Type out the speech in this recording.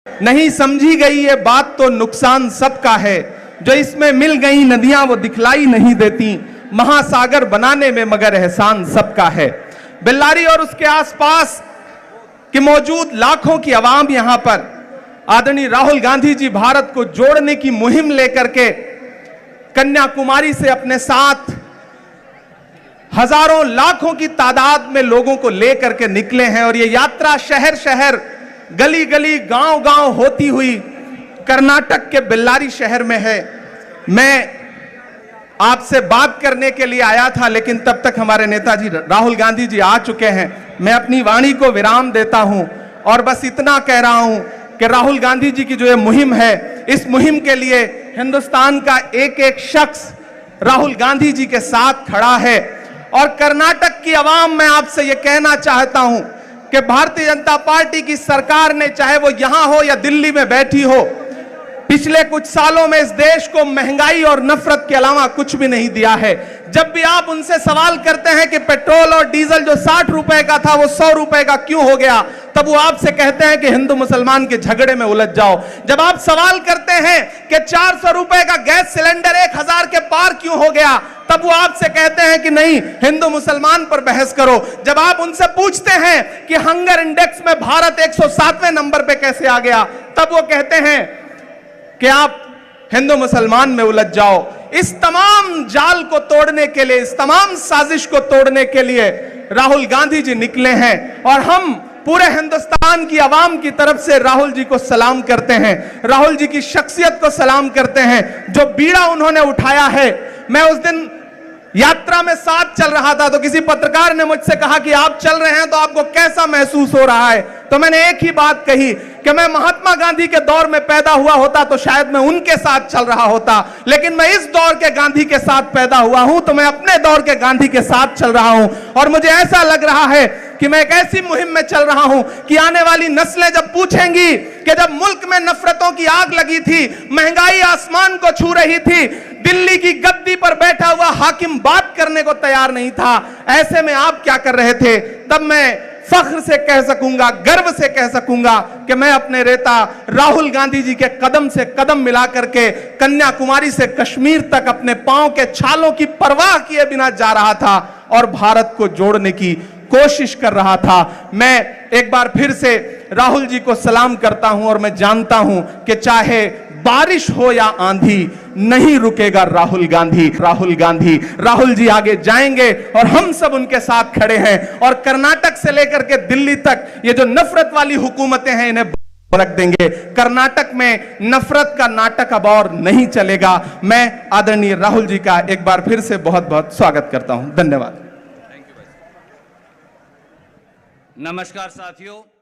नहीं समझी गई ये बात तो नुकसान सबका है, जो इसमें मिल गई नदियां वो दिखलाई नहीं देती, महासागर बनाने में मगर एहसान सबका है। बेल्लारी और उसके आसपास के मौजूद लाखों की आवाम यहां पर आदरणीय राहुल गांधी जी भारत को जोड़ने की मुहिम लेकर के कन्याकुमारी से अपने साथ हजारों लाखों की तादाद में लोगों को लेकर के निकले हैं और ये यात्रा शहर शहर, गली गली, गांव गांव होती हुई कर्नाटक के बेल्लारी शहर में है। मैं आपसे बात करने के लिए आया था, लेकिन तब तक हमारे नेताजी राहुल गांधी जी आ चुके हैं। मैं अपनी वाणी को विराम देता हूं और बस इतना कह रहा हूं कि राहुल गांधी जी की जो ये मुहिम है, इस मुहिम के लिए हिंदुस्तान का एक एक शख्स राहुल गांधी जी के साथ खड़ा है। और कर्नाटक की आवाम, मैं आपसे ये कहना चाहता हूं कि भारतीय जनता पार्टी की सरकार ने, चाहे वो यहां हो या दिल्ली में बैठी हो, पिछले कुछ सालों में इस देश को महंगाई और नफरत के अलावा कुछ भी नहीं दिया है। जब भी आप उनसे सवाल करते हैं कि पेट्रोल और डीजल जो 60 रुपए का था वो 100 रुपए का क्यों हो गया, तब वो आपसे कहते हैं कि हिंदू मुसलमान के झगड़े में उलझ जाओ। जब आप सवाल करते हैं कि 400 रुपए का गैस सिलेंडर 1000 के पार क्यों हो गया, तब वो आपसे कहते हैं कि नहीं, हिंदू मुसलमान पर बहस करो। जब आप उनसे पूछते हैं कि हंगर इंडेक्स में भारत 107वें नंबर पे कैसे आ गया, तब वो कहते हैं कि आप हिंदू मुसलमान में उलझ जाओ। इस तमाम जाल को तोड़ने के लिए, इस तमाम साजिश को तोड़ने के लिए राहुल गांधी जी निकले हैं और हम पूरे हिंदुस्तान की आवाम की तरफ से राहुल जी को सलाम करते हैं, राहुल जी की शख्सियत को सलाम करते हैं। जो बीड़ा उन्होंने उठाया है, मैं उस दिन यात्रा में साथ चल रहा था तो किसी पत्रकार ने मुझसे कहा कि आप चल रहे हैं तो आपको कैसा महसूस हो रहा है, तो मैंने एक ही बात कही कि मैं महात्मा गांधी के दौर में पैदा हुआ होता तो शायद मैं उनके साथ चल रहा होता, लेकिन मैं इस दौर के गांधी के साथ पैदा हुआ हूं तो मैं अपने दौर के गांधी के साथ चल रहा हूं। और मुझे ऐसा लग रहा है कि मैं एक ऐसी मुहिम में चल रहा हूं कि आने वाली नस्लें जब पूछेंगी कि जब मुल्क में नफरतों की आग लगी थी, महंगाई आसमान को छू रही थी, दिल्ली की गद्दी पर बैठा हुआ हाकिम बात करने को तैयार नहीं था, ऐसे में आप क्या कर रहे थे, तब मैं फख्र से कह सकूंगा, गर्व से कह सकूंगा कि मैं अपने नेता राहुल गांधी जी के कदम से कदम मिला करके कन्याकुमारी से कश्मीर तक अपने पांव के छालों की परवाह किए बिना जा रहा था और भारत को जोड़ने की कोशिश कर रहा था। मैं एक बार फिर से राहुल जी को सलाम करता हूं और मैं जानता हूं कि चाहे बारिश हो या आंधी, नहीं रुकेगा राहुल गांधी। राहुल जी आगे जाएंगे और हम सब उनके साथ खड़े हैं और कर्नाटक से लेकर के दिल्ली तक ये जो नफरत वाली हुकूमतें हैं इन्हें रख देंगे। कर्नाटक में नफरत का नाटक अब और नहीं चलेगा। मैं आदरणीय राहुल जी का एक बार फिर से बहुत बहुत स्वागत करता हूं। धन्यवाद। नमस्कार साथियों।